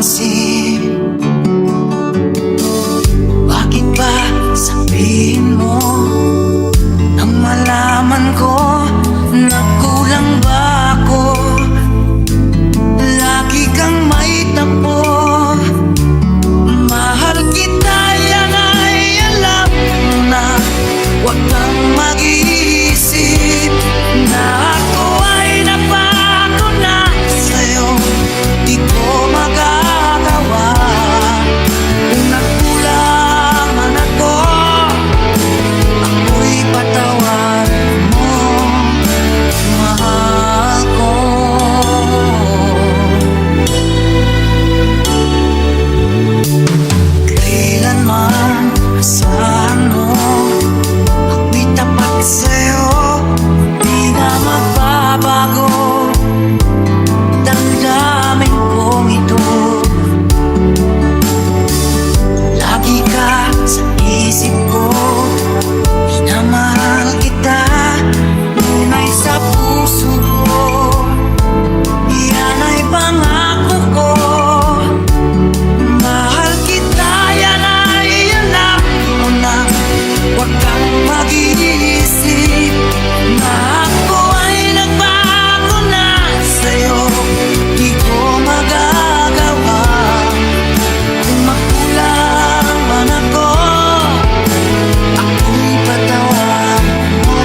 napapansin. Bakit ba sabihin mo nang malaman ko na kulang ba ako? Lagi kang may tapo. Mahal kita, yan ay alam mo na. Huwag kang mag-iisip na ako ay napako na sa'yo. Di ko magagawa kung nagkulang man ako. Ako'y patawarin mo, mahal ko. Kailanman asahan mo, ako'y tapat sa'yo. Di na magbabago, damdamin kong ito. Lagi ka sa isip ko, minamahal kita, tunay sa puso ko. Yan ay pangako ko. Mahal kita, yan ay alam mo na. Huwag kang mag-iisip na ako ay nagbago na sa'yo. Di ko magagawa kung magkulang man ako. Ako'y patawarin mo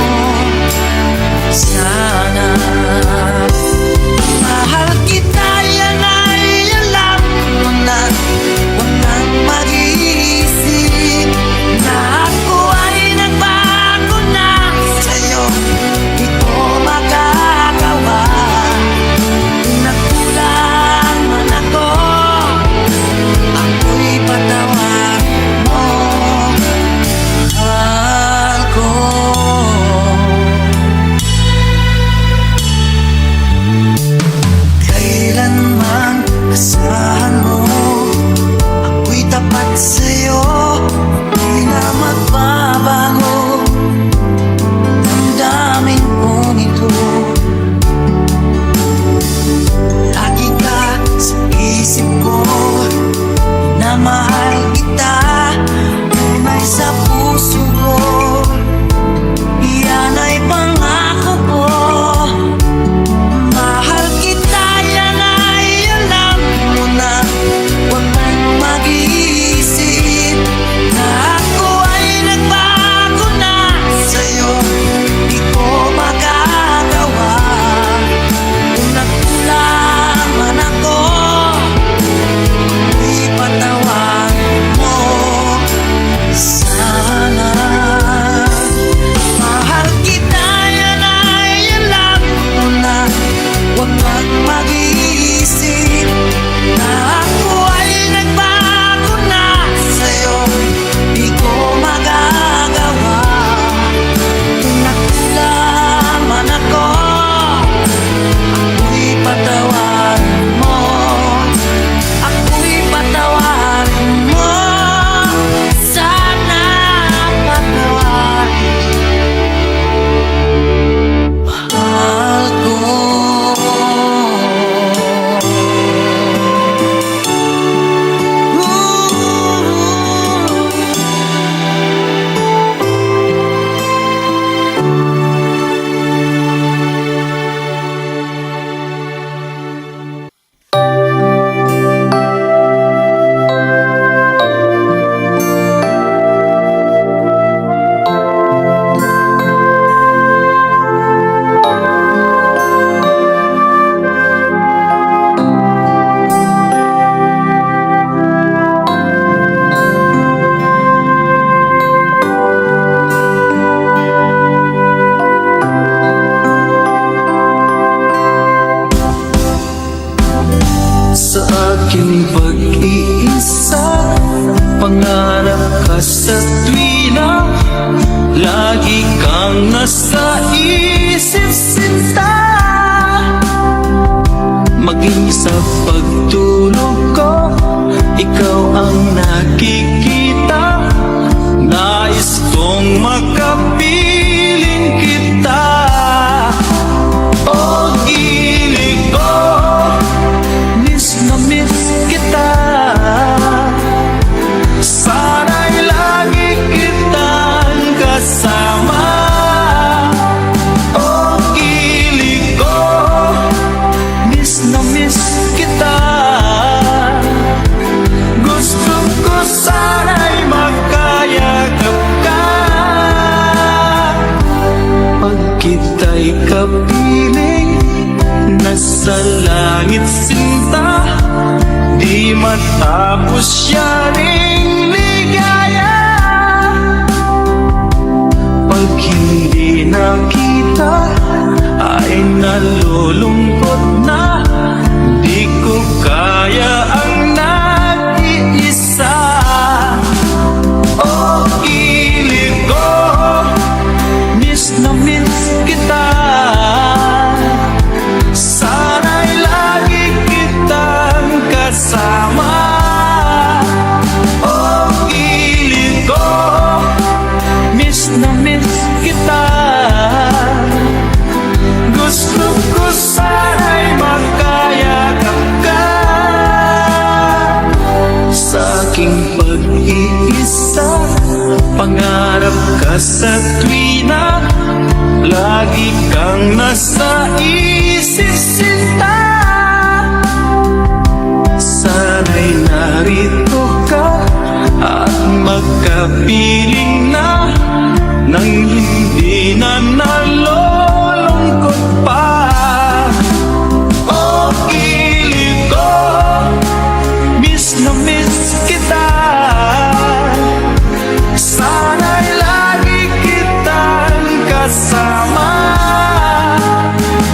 sana. Mahal kita, yan ay alam mo na. Huwag kang mag-iisip na ako ay nagbago na sa'yo. Di ko magagawa kung nagkulang man ako. Ako'y patawarin mo, mahal ko. Kailanman asahan mo, ako'y tapat sa'yo. Di na magbabago, damdamin kong ito. Lagi ka sa isip ko, minamahal kita, tunay sa puso ko. Yan ay pangako ko. Mahal kita, yan ay alam mo na. Huwag kang mag-iisip na ako ay nagbago na sa'yo. Di ko magagawa kung nagkulang man ako. Ako'y patawarin mo sana. Mahal kita, yan ay alam mo na. Huwag kang mag-iisip na ako ay nagbago na sa'yo. Di ko magagawa kung nagkulang man ako. Ako'y patawarin mo, ako'y patawarin mo sana. Patawarin, mahal ko. Sa aking pag-iisa, pangarap ka sa tuwina. Lagi kang nasa isip, sinta. Maging sa pagtulog ko, ikaw ang nakikita. Nais kong makapiling kita. O gilig ko, miss na miss kita. matapos siya ring ligaya. Pag hindi nakita ay nalulungkot na, di ko kaya ang nag-iisa. Oh, kilig ko, miss na miss kita. Sana'y lagi kitang kasama. Oh, kilig ko, miss na miss kita. Gusto ko sana'y magkayakap ka. Sa aking pag-iisa, pangarap ka sa tuwina, lagi kang nasa isip sinta. Sana'y narito ka at magkapiling na, nang hindi na nalulungkot pa. Oh, kilig ko, miss na miss kita. Sana'y lagi kitang kasama.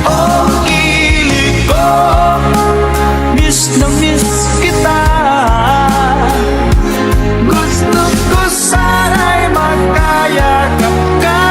Oh, kilig ko, miss na miss kita. Gusto ko sana'y magkayakap ka.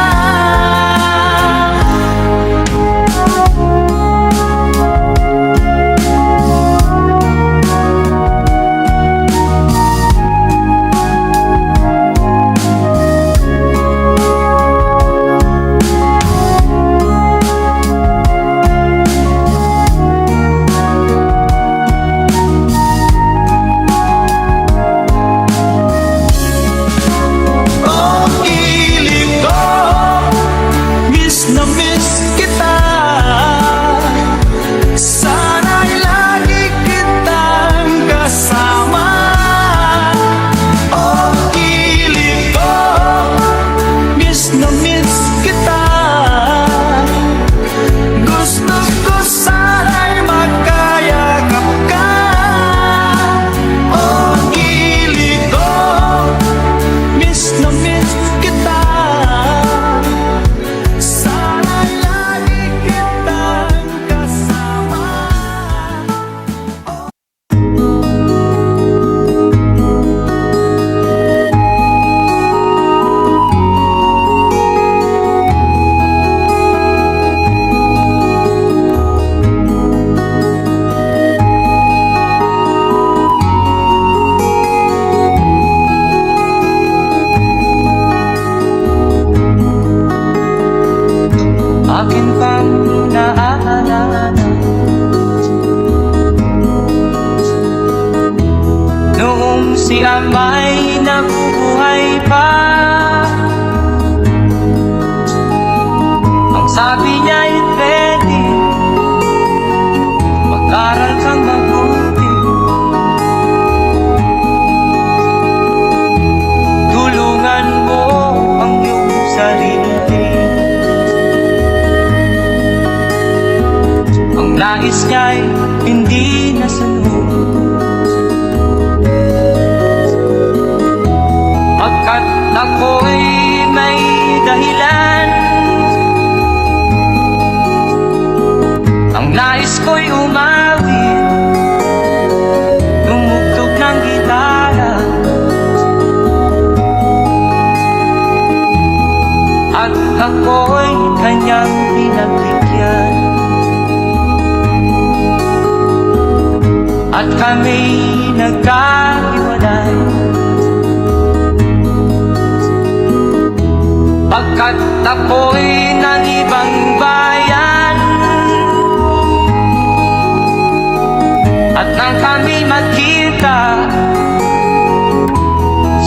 Oh, kilig ko, miss na miss kita. Sana'y lagi kitang kasama. Oh, kilig ko, miss na miss kita. Gusto ko sana'y magkayakap ka. Oh, kilig ko, miss na miss kita. Sana'y lagi kitang kasama. Akin pang naaalala noong si Amay nabubuhay pa. Ang sabi niya'y pwede mag-aral kang mabuti, tulungan mo ang iyong sarili. Ang nais niya'y hindi nasunod, pagkat ako'y may dahilan. Ang nais ko'y umawi, tumugtog ng gitara, at ako'y kanyang pinagbigyan. At kami nagkahiwalay, pagkat ako'y ng ibang bayan. At nang kami magkita,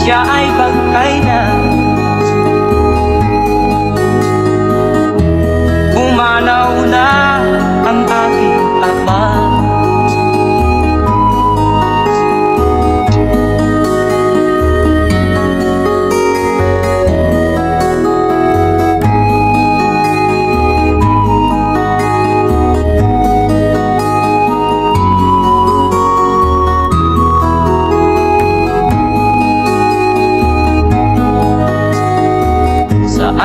siya ay bangkay na. Pumanaw na ang aking ama.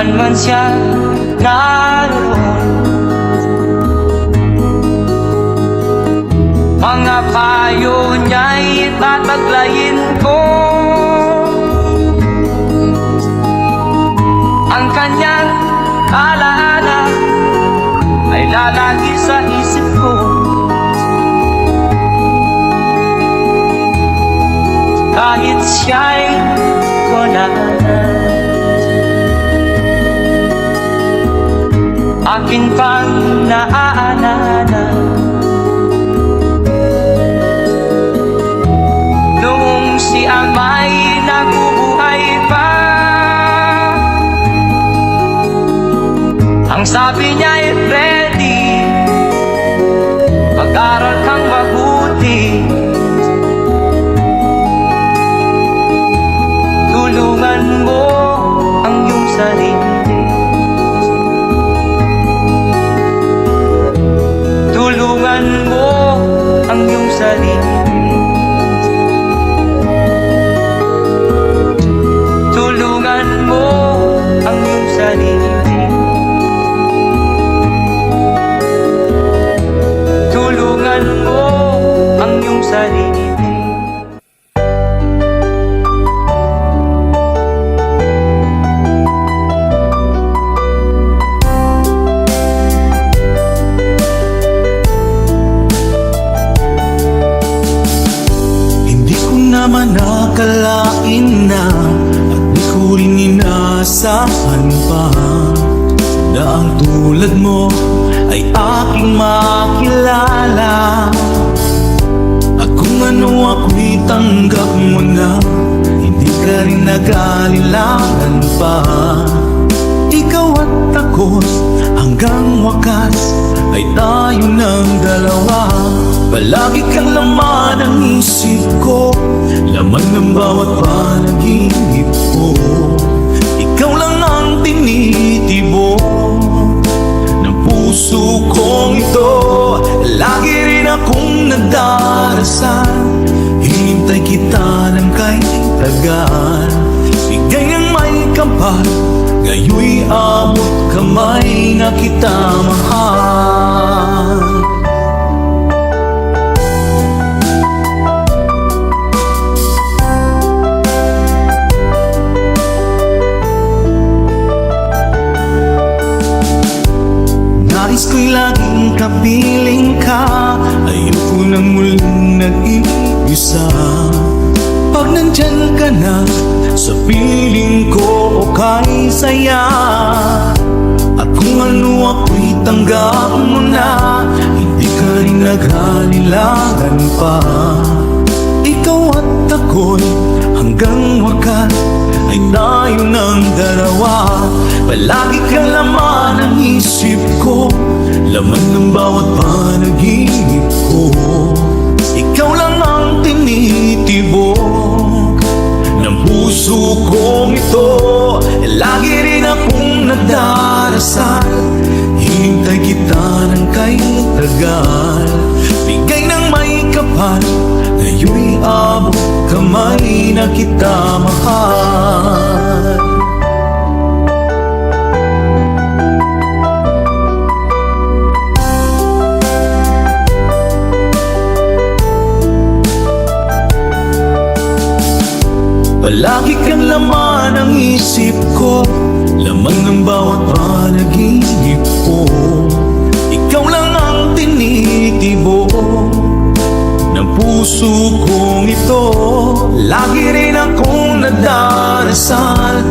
saan man siya naroon. Mga payo niya'y tataglayin ko, ang kanyang alaala ay lalagi sa isip ko. Kahit siya'y wala na, akin pang naaalala noong si Amay nabubuhay pa. Ang sabi niya ay ready, mag-aral kang mabuti, tulungan mo ang iyong sarili, tulungan mo ang iyong sarili, tulungan mo ang iyong sarili, tulungan mo ang iyong sarili. Hindi ko naman nakalain na at di ko rin inaasahan pa na ang tulad mo ay aking makilala. At kung ano ako'y tanggap mo na, hindi ka rin nag-alilangan pa. Ikaw at ako hanggang wakas ay tayo ng dalawa. Palagi kang laman ng isip ko, laman ng bawat panaginip ko. Ikaw lang ang tinitibok ng puso kong ito. Lagi rin akong nagdarasal, hinintay kita ng kahit tagal. Bigay ng may kapal, ngayoy abot kamay na kita mahal. Nais ko'y laging kapiling ka, ayoko nang muling nag-iisa. Pag nandyan ka na, sa piling ko okay saya. At kung ano ako'y tanggap mo na, hindi ka rin naghalilangan pa. Ikaw at ako'y hanggang wakas ay tayo ng dalawa. Palagi kang laman ng isip ko, laman ng bawat panaginip ko. Ikaw lang ang tinitibok ng puso kong ito. Lagi rin akong nagdarasal, hinintay kita ng kahit tagal. Bigay ng may kapal, ngayoy abot kamay na kita mahal. Palagi kang laman ng isip ko, laman ng bawat panaginip ko. Ikaw lang ang tinitibok ng puso kong ito. Lagi rin akong nagdarasal,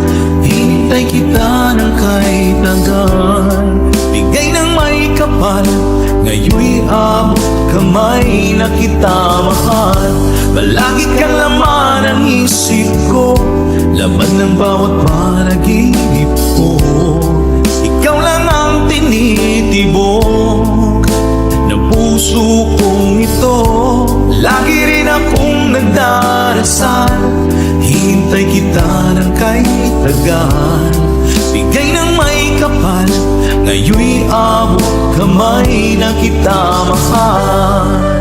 hinintay kita ng kahit tagal. Bigay ng may kapal, ngayoy abot kamay na kita mahal. Palagi kang laman ng isip ko, laman ng bawat panaginip ko. Ikaw lang ang tinitibok ng puso kong ito. Lagi rin akong nagdarasal, hinintay kita ng kahit tagal. Bigay ng may kapal, ngayoy abot kamay na kita mahal.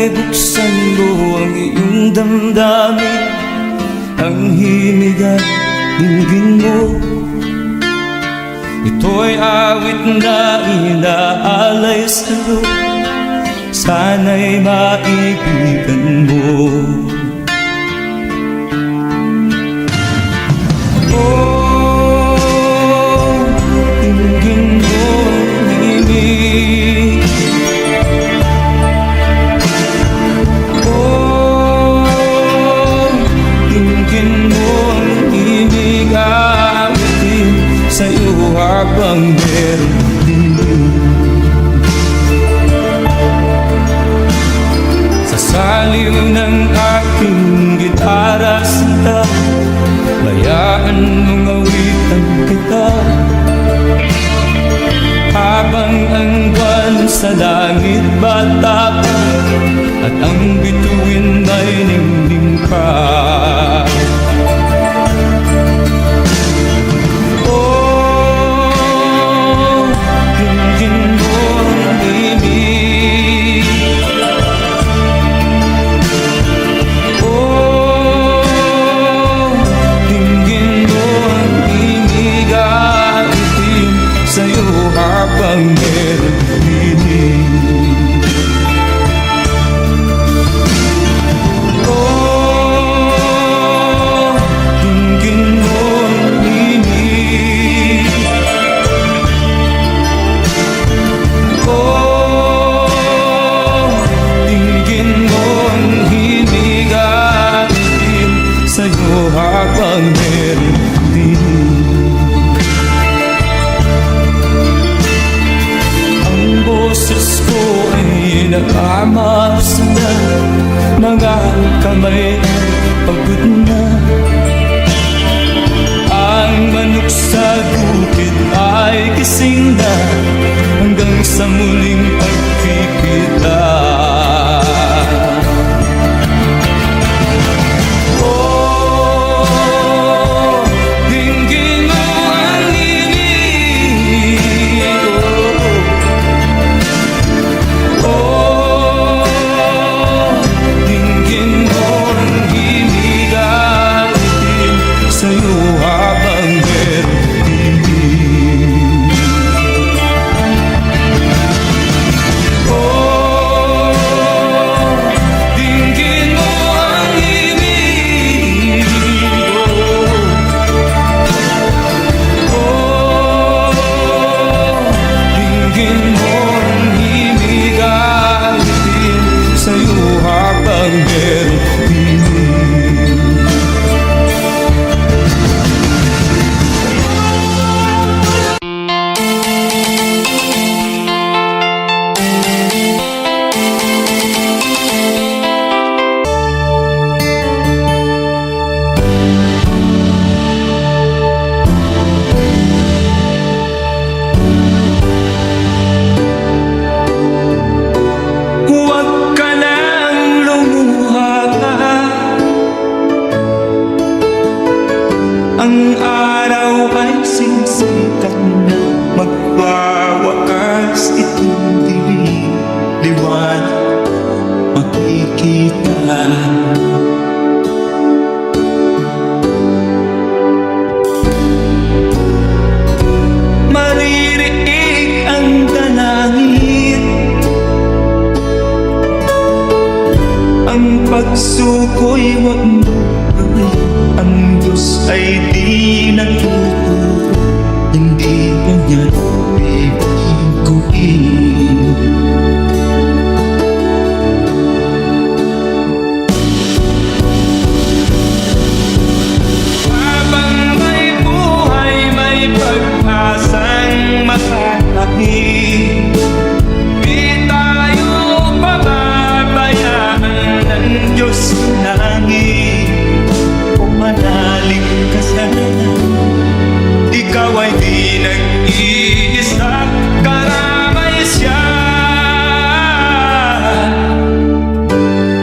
Sana'y buksan mo ang iyong damdamin, ang himig at dinggin mo. Ito'y awit na inaalay sa'yo, sana'y maibigan mo. Oh, dinggin mo ang himig. Oh, dinggin mo ang himig, awitin sa'yo habang meron din. Sa saliw ng aking gitara sinta, bayaan mong awitan kita, habang ang buwan sa langit bata pa, at ang bituin ay ningning pa. Habang meron dinig. Oh, dinggin mo ang himig. Oh, dinggin mo ang himig, awitin sa'yo habang meron dinig. Boses ko ay nakamas na, mga kamay ay pagod na. Ang manok sa bukid ay gising na, hanggang sa muling pagkikita. Oh, dinggin mo ang himig. Sa'yo habang meron dinig. Oh, dinggin mo ang himig. Oh, dinggin mo ang himig, awitin sa'yo habang meron dinig. Ang araw ay sinsikat na, magwawakas itong dilim, liwanag makikita. Maririnig ang dalangin, ang pagsuko'y wag mo. Ang Diyos ay di natuto, hindi pa niya bibiguin. Habang may buhay, may pag-asang makakahig. Di tayo pababayaan ng Diyos na langit. Manalig ka sana, ikaw ay di nag-iisa, karamay siya.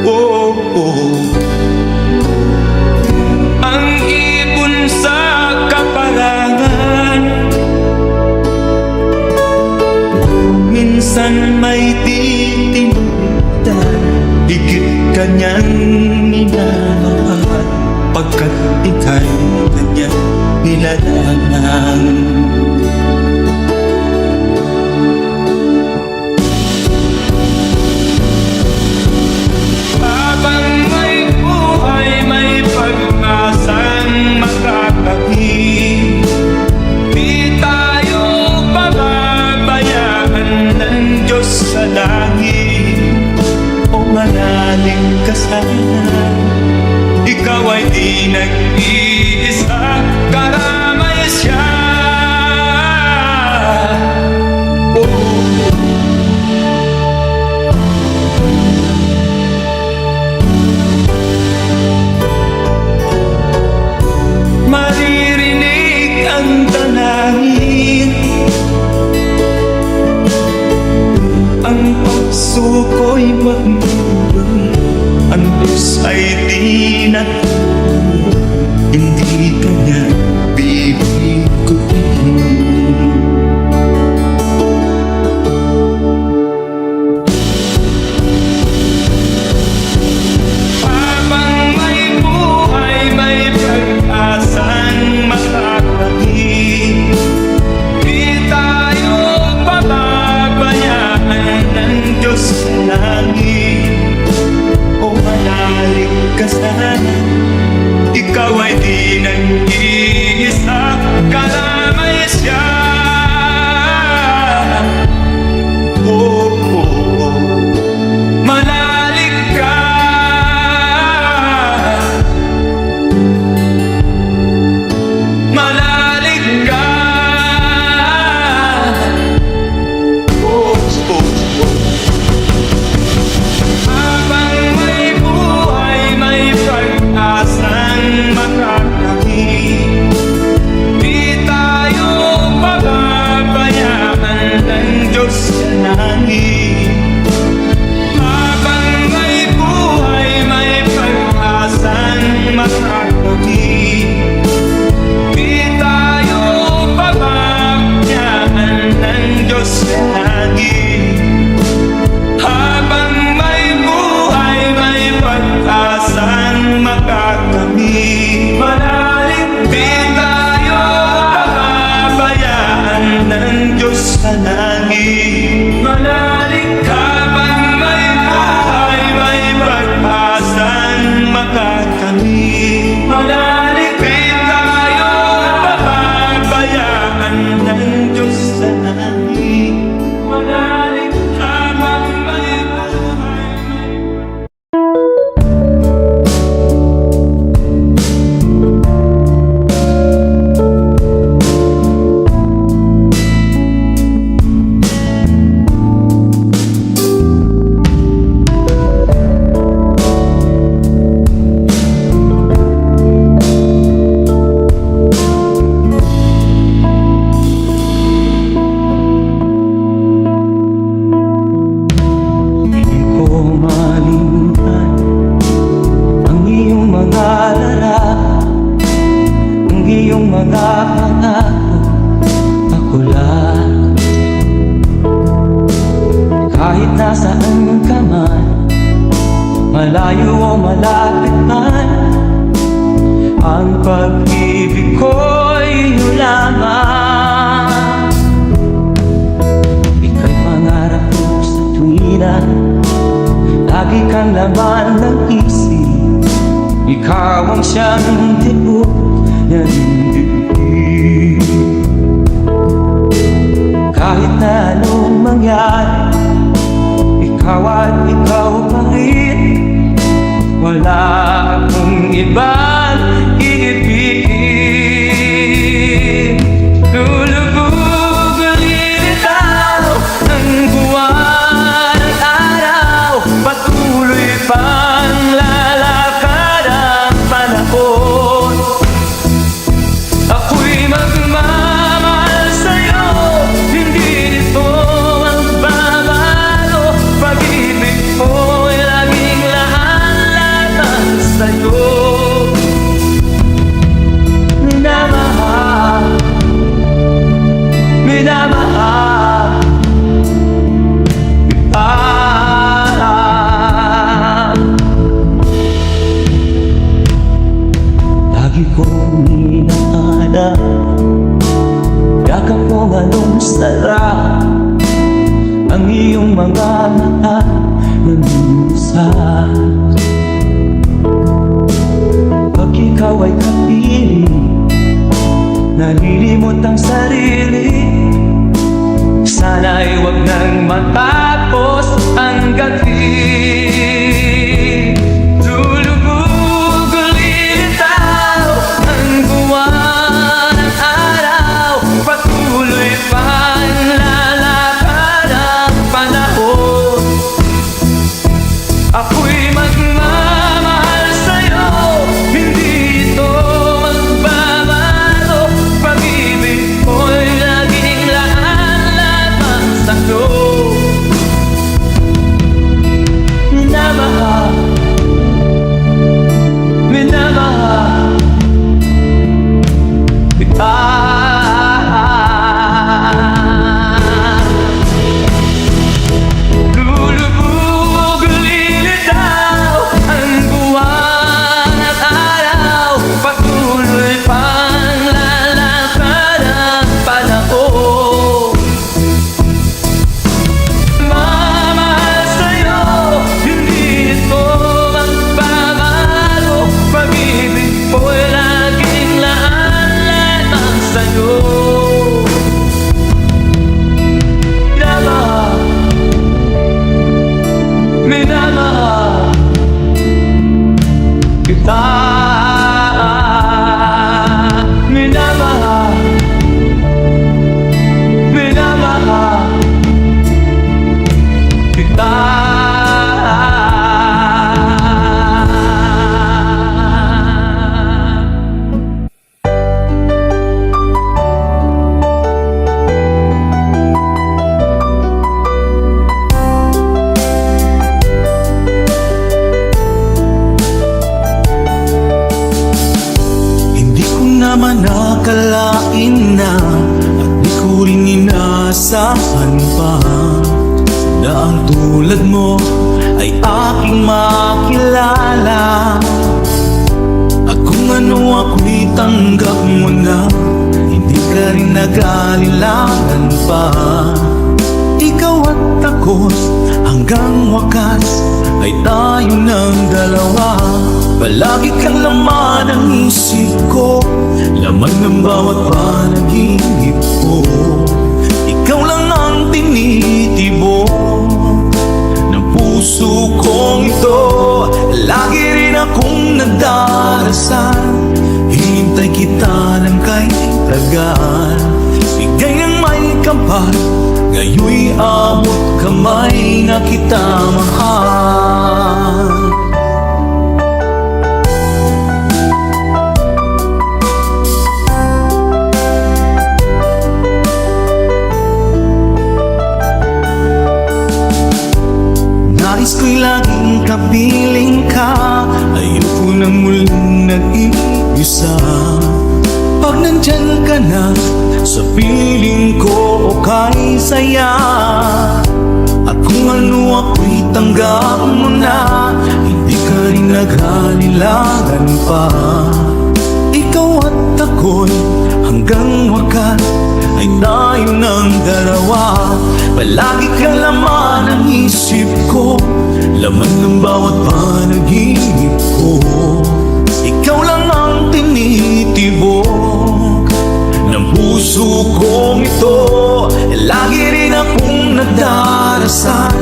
Oh, oh. Ang ibon sa kaparangan, minsan may titinda, kanyang minamahal, pagkat ika'y kanyang nilalang. Habang may buhay, may pag-asang makakahing, di tayo pababayaan ng Diyos sa langit. O manalig ka sana, ikaw ay di nag-iisa, karamay siya. Maririnig ang tanangin, ang puso ko'y magmumulong, ang Diyos ay di natulog, hindi kanya bibiguin. Habang may buhay, may pag-asang makakahing, di tayo pababayaan ng Diyos sa langit. O manalig ka sana, ikaw ay di nag-iisa, karamay siya. Oh, oh, oh. Manalig ka, manalig ka. Oh, oh, oh. Habang may buhay, may pag-asang makakahing, di tayo pababayaan ng Diyos sa langit. Habang may buhay, may pag-asang makakahing, di tayo pababayaan ng Diyos sa langit. Habang may buhay, may pag-asang makakamit, manalig, di tayo pababayaan ng Diyos sa langit. Manalig, habang may buhay, may pag-asang makakamit, manalig, di tayo pababayaan ng Diyos sa langit. Manalig, habang may buhay, Hindi ko malimutan ang iyong mga larawan, ang iyong mga pangako, ako lang. Kahit nasaan ka man, malayo o malapit man, ang pag-ibig ko'y iyo lamang. Ika'y pangarap ko sa tuwina, lagi kang laman ng isip. Ikaw ang siyang tibok ng dibdib. Kahit na anong mangyari, ikaw at ikaw pa rin. Wala akong ibang iibigin. Lulubog ang lilitaw ng buwan at araw, patuloy pang lalakad ang panahon. Ako'y magmamahal sa'yo, hindi nito masarap ang iyong mga mata nanunusap. Pag ikaw ay kapiling, nalilimot ang sarili. Sana'y huwag nang matapos ang gabi. Lulubog ulilitaw ang buwan ng araw. Patuloy pa ang lalakad ang panahon. Ako'y magmamahal sa'yo, hindi ito magbabago. Pag-ibig ko'y laging laan lamang sa'yo. Minamahal, minamahal kita. Lulubog ulilitaw ang buwan at araw. Patuloy pang lalakad ang panahon. Mamahal sa'yo, hindi ito magbabago. Pag-ibig ko'y laging laan lamang sa'yo. Minamahal, minamahal kita. Minamahal, minamahal kita. Hindi ko naman nakalain na at di ko rin inaasahan pa na ang tulad mo ay aking makilala. At kung ano ako'y tanggap mo na, hindi ka rin nag-alilangan pa. Ikaw at ako hanggang wakas ay tayo ng dalawa. Palagi kang laman ng isip ko, laman ng bawat panaginip ko. Ikaw lang ang tinitibok ng puso kong ito. Lagi rin akong nagdarasal, hintay kita ng kay tagal. Bigay ng may kapal, ngayon'y abot kamay na kita mahal. Nais ko'y laging kapiling ka, ayoko nang muling nag-iisa. Pag nandyan ka na, sa piling ko okay saya. At kung ano ako'y tanggap mo na, hindi ka rin naghalilangan pa. Ikaw at ako'y hanggang wakas ay tayo ng dalawa. Palagi kang laman ng isip ko, laman ng bawat panaginip ko. Ikaw lang ang tinitibok ng puso kong ito. Lagi rin akong nagdarasal,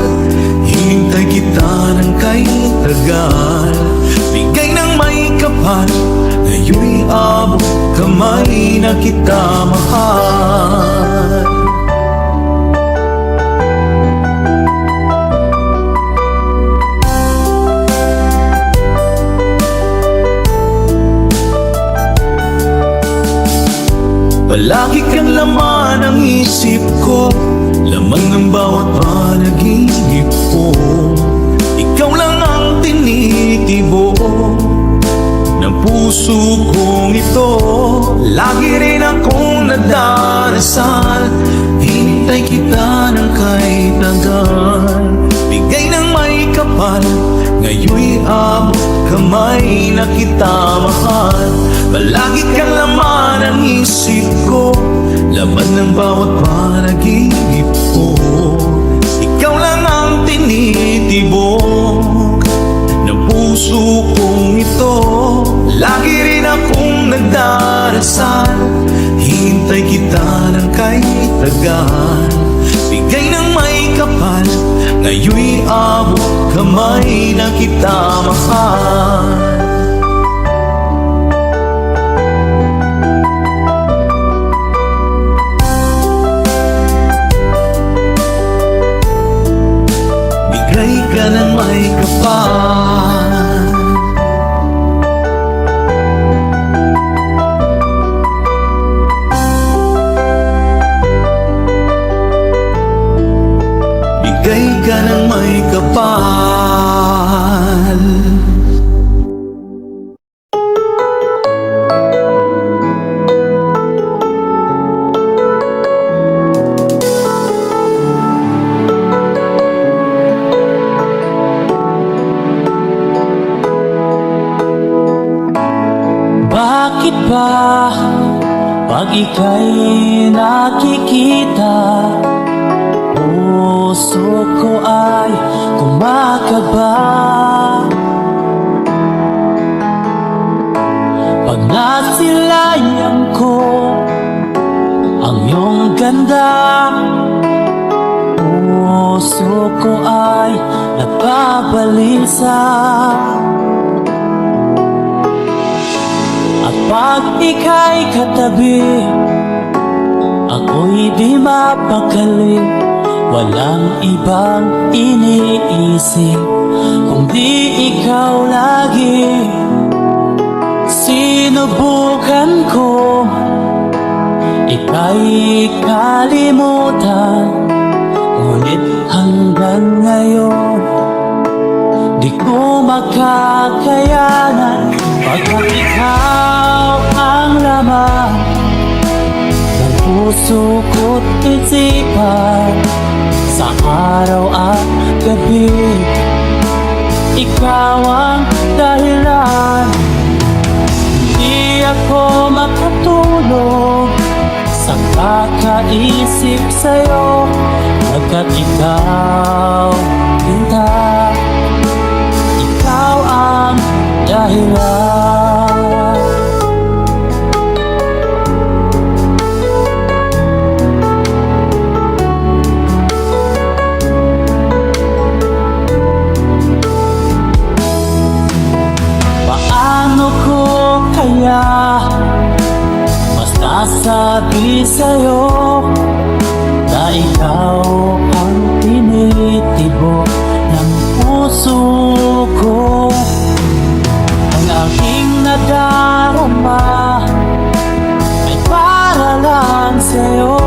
hintay kita ng kay tagal. Bigay ng may kapal, ngayon'y abot kamay na kita mahal. Palagi kang laman ng isip ko, lamang ng bawat panaginip ko. Ikaw lang ang tinitibok ng puso kong ito. Lagi rin akong nagdarasal, hintay kita ng kay tagal. Bigay ng may kapal, ngayon'y abot kamay na kita mahal. Palagi kang laman ng isip ko, laman ng bawat panaginip ko. Ikaw lang ang tinitibok ng puso kong ito. Lagi rin akong nagdarasal, hintay kita ng kay tagal. Bigay ng may kapal, ngayon'y abot kamay na kita mahal. Bigay ka ng may kapal. Bigay ka ng may kapal. Bakit ba pag ika'y nakikita, puso ko ay kumakaba? Pag nasilayan ko ang iyong ganda, puso ko ay nababalisa. At pag ika'y katabi, ako'y di mapakali. Walang ibang iniisip kundi ikaw lagi. Sinubukan ko ika'y kalimutan, ngunit hanggang ngayon di ko makakayanan. Pagkat ikaw ang laman ng puso ko't isipan, sa araw at gabi ikaw ang dahilan. Hindi ako makatulog sa kakaisip sa'yo, pagkat ikaw, Tinta, ikaw ang dahilan. Paano ko kaya masasabi sa'yo na ikaw ang tinitibok ng puso ko? Ang aking nadarama ay para lang sa'yo,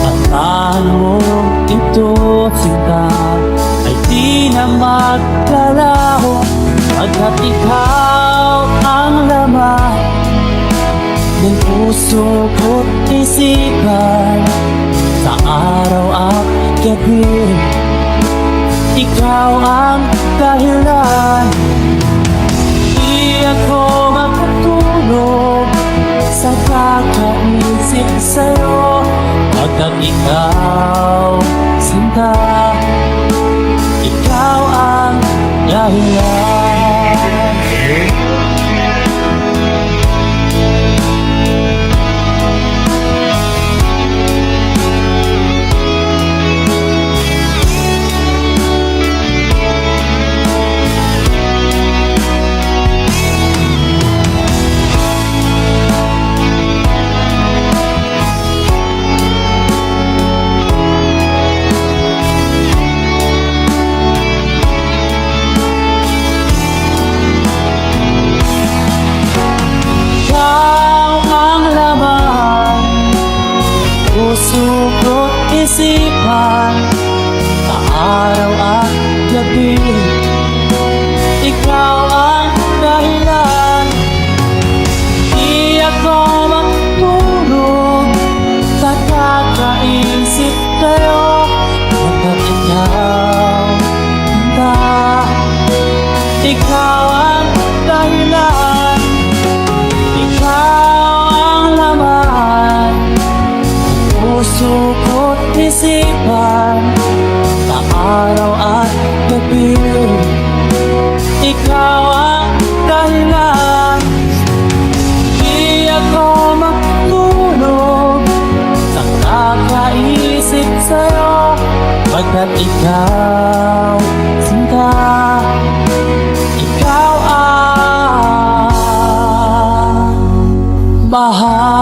at mahal mo ito, Sinta, ay di na maglalaho. Pagkat ikaw ang laman ng puso ko't isipan, sa araw at gabi ikaw ang dahilan. Di ako makatulog sa kakaisip sa'yo, pagkat ikaw, Sinta, ikaw ang dahilan. Puso ko't isipan, sa araw at gabi ikaw ang dahilan. Di ako matulog sa kakaisip sa'yo, pagkat ikaw, Tinta, ikaw ang dahilan. Ikaw ang laman isipan na araw at gabi. Ikaw ang dahilan, di ako matulog sa kakaisip sa'yo, pagkat ikaw, sinta, ikaw ang mahal.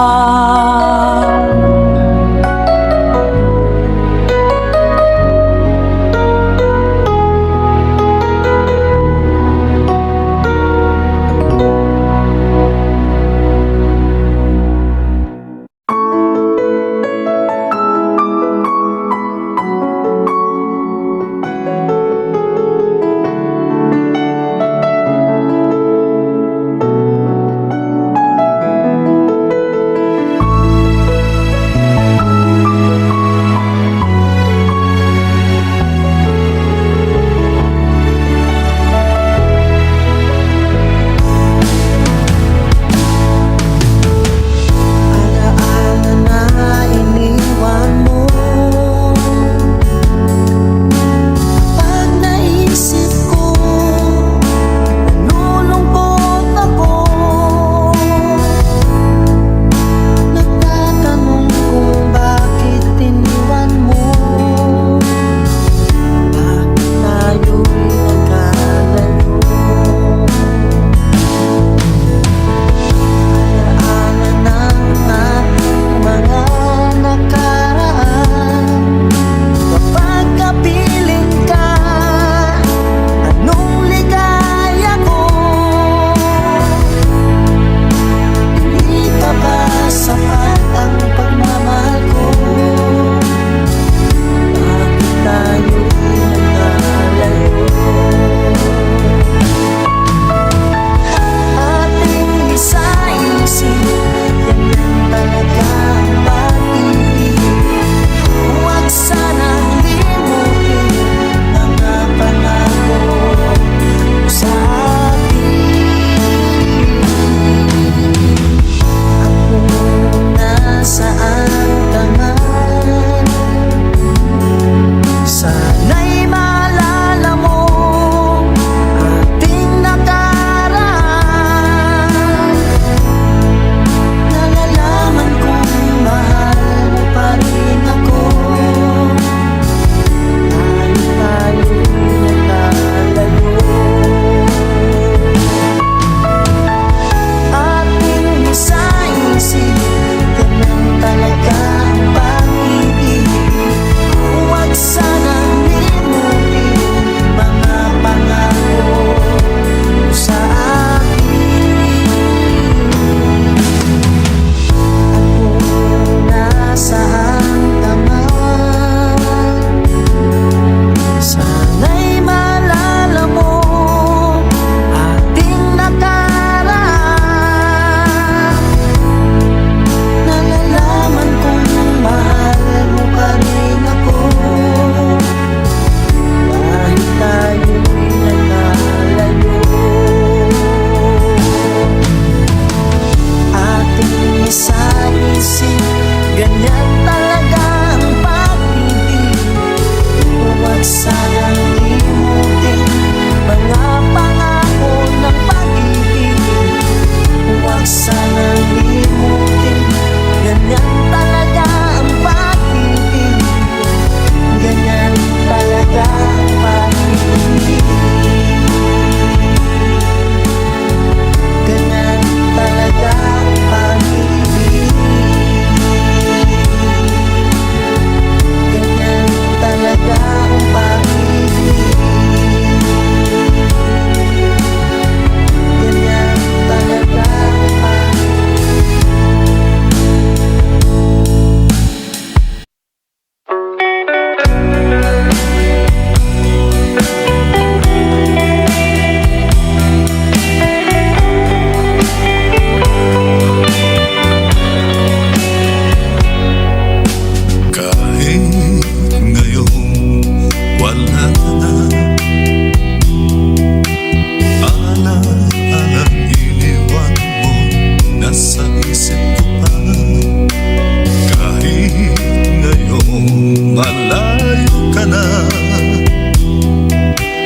ka na.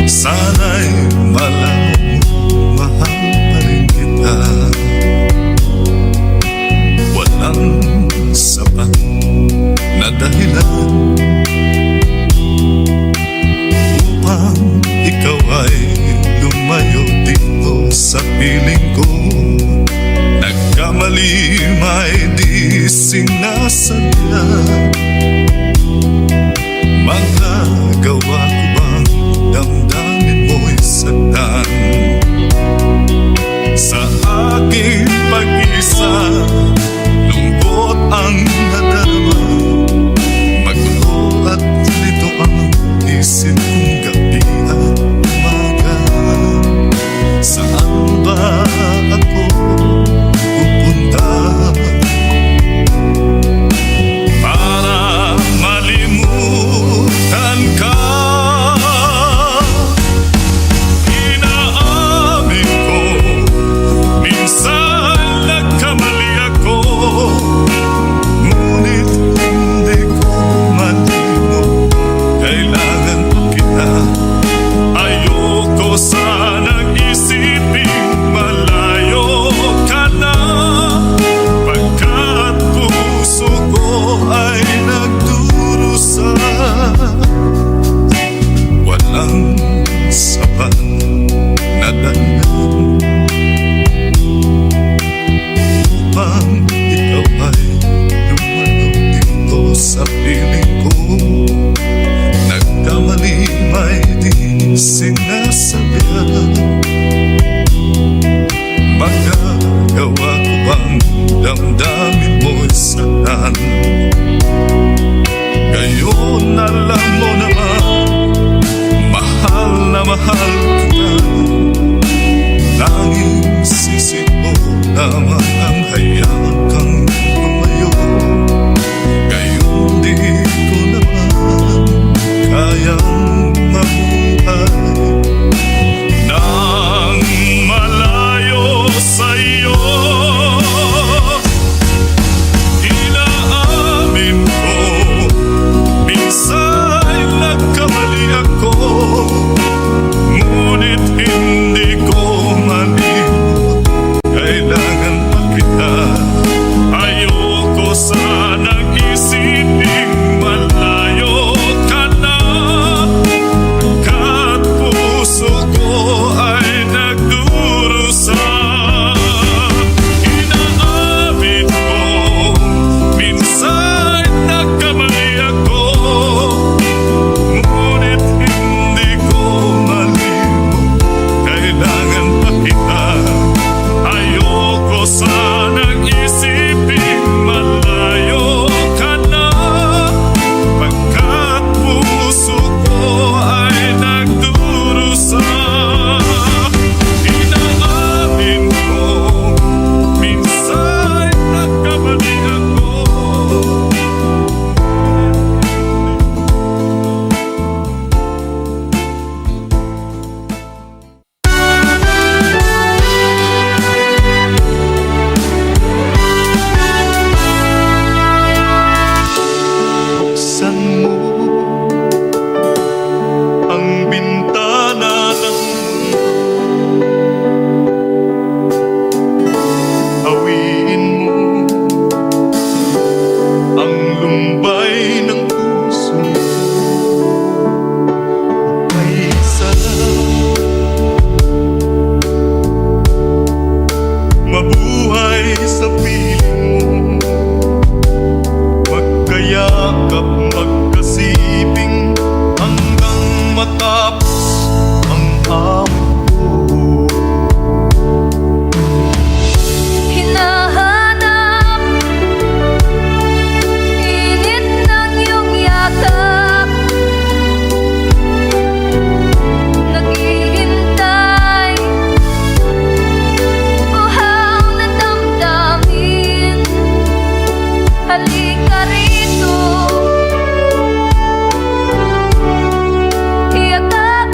Sana'y malaman mo, mahal pa rin kita. Walang sapat na dahilan upang ikaw ay lumayo dito sa piling ko. Nagkamali may di sinasadya. Magagawa ko bang damdamin mo'y sagdan? Sa aking pag-isa, lungkot ang nadarama. Magulo at lito ang isip kong gabi at umaga. Saan ba ako pupunta para malimutan ka? Inaamin ko, minsan nagkamali ako, ngunit hindi ko malimot. Kailangan kita. Ayoko sanang isipin malayo ka na, pagkat puso ko ay nagdurusa. Walang sapat na dahilan upang ikaw ay lumalaw dito sa piling ko. Nagkamali may di sinasabihan. Magagawa ko bang damdamin mo'y sagdan? Ngayon alam mo naman, mahal na mahal kita. Tanging sisip mo lamang ang hayaan kang lumayo. Ngayon di ko naman kayang mabuhay nang malayo sa'yo. Inaamin ko, minsan nagkamali ako, ngunit hindi ko malimot. Kailangan pa kita. Ayoko sanang isipin malayo ka na, pagkat puso ko ay nagdurusa. Inaamin ko, minsan nagkamali ako, ngunit hindi ko malimot. Kailangan pa kita. Ayoko sanang isipin malayo ka na, pagkat puso ko ay nagdurusa. Inaamin ko, minsan nagkamali ako. Buksan mo ang bintana ng mundo. Hawiin mo ang lumbay ng puso. May isa lang mabuhay sa piling mo. Magkayakap, magkasibing hanggang matapos ang hamon ko. Hinahanap init ng iyong yakap, naghihintay uhaw na damdamin. Halika rito, iyakap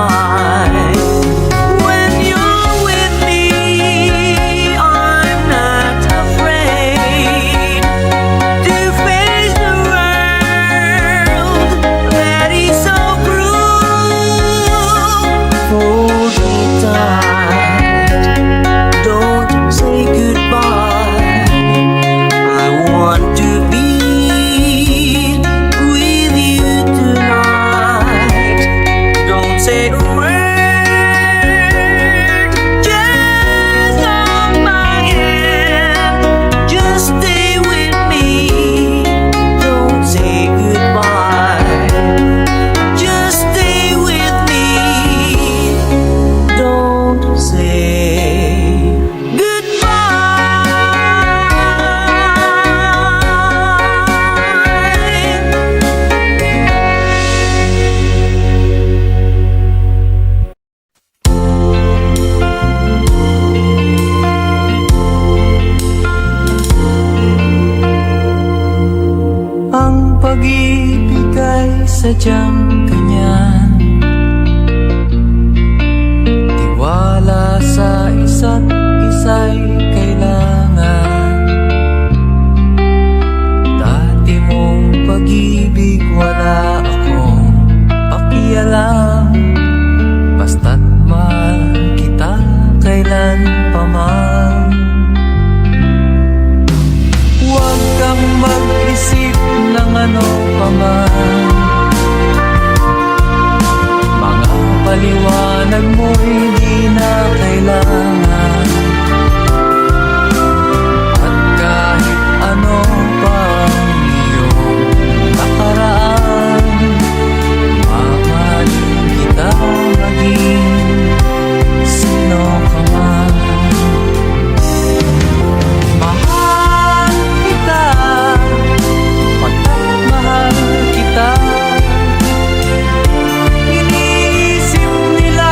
goodbye. When you're with me, I'm not afraid to face the world that is so cruel. Hold me tight, don't say goodbye. I want to be with you tonight. Don't say a word, just hold my hand. Just stay with me. Don't say goodbye. Just stay with me. Don't say goodbye. Ang pag-ibig ay sadyang ganyan. Tiwala sa isa't isa'y kailangan. Dati mong pag-ibig wala akong pakialam. Basta't mahal kita kailan pa man. Huwag kang mag-isip ng ano pa man. Mga paliwanag mo hindi na kailangan. At kahit ano pa ang iyong nakaraan, mamahalin kita maging sino ka man. Mahal kita, pagkat mahal kita. Iniisip nila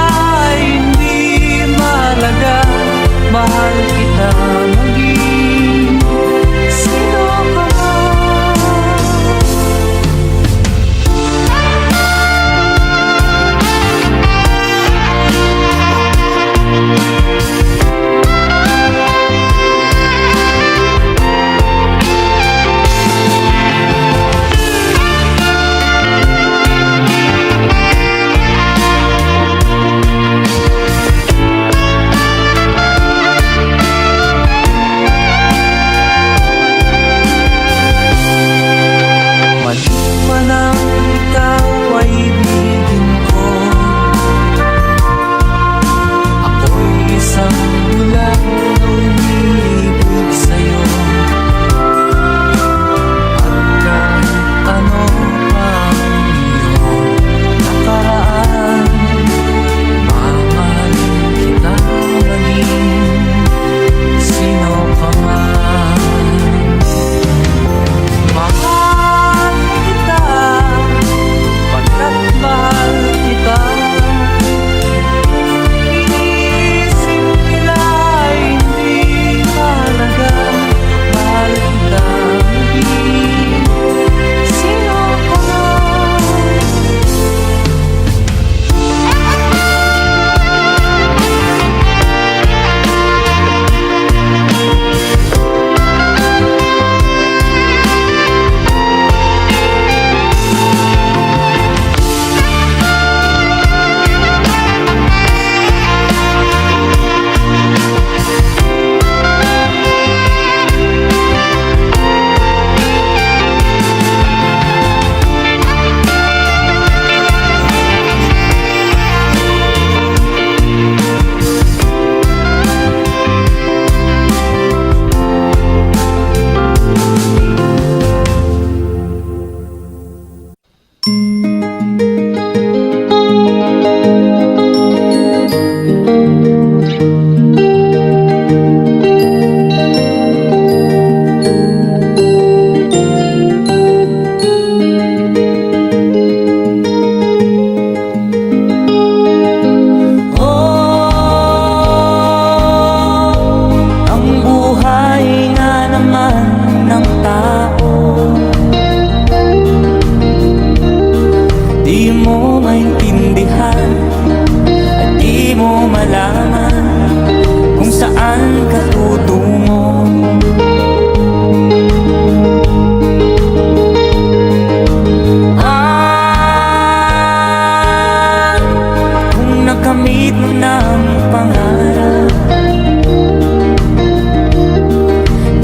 ritmo ng pangarap,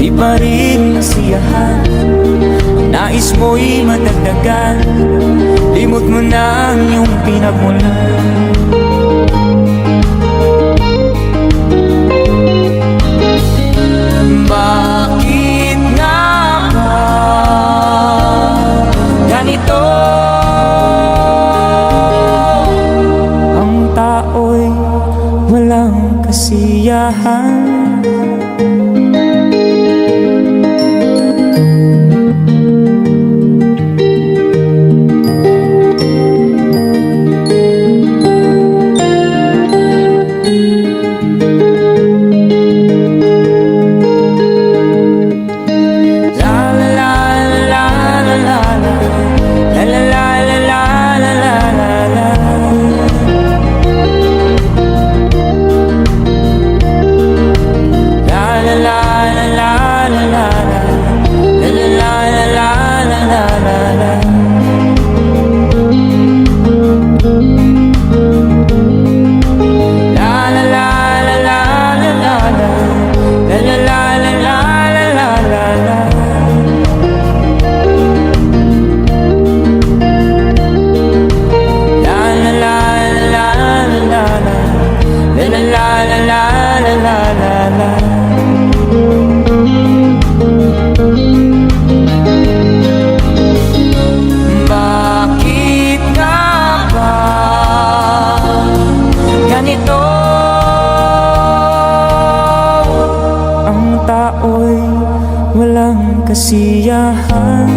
di pa rin masiyahan. Ang nais mo'y madagdagan, limot mo na ang iyong pinagmulan. Bakit nga ba ganito? Ang tao'y walang kasiyahan. Bakit nga ba ganito? Ang tao'y walang kasiyahan.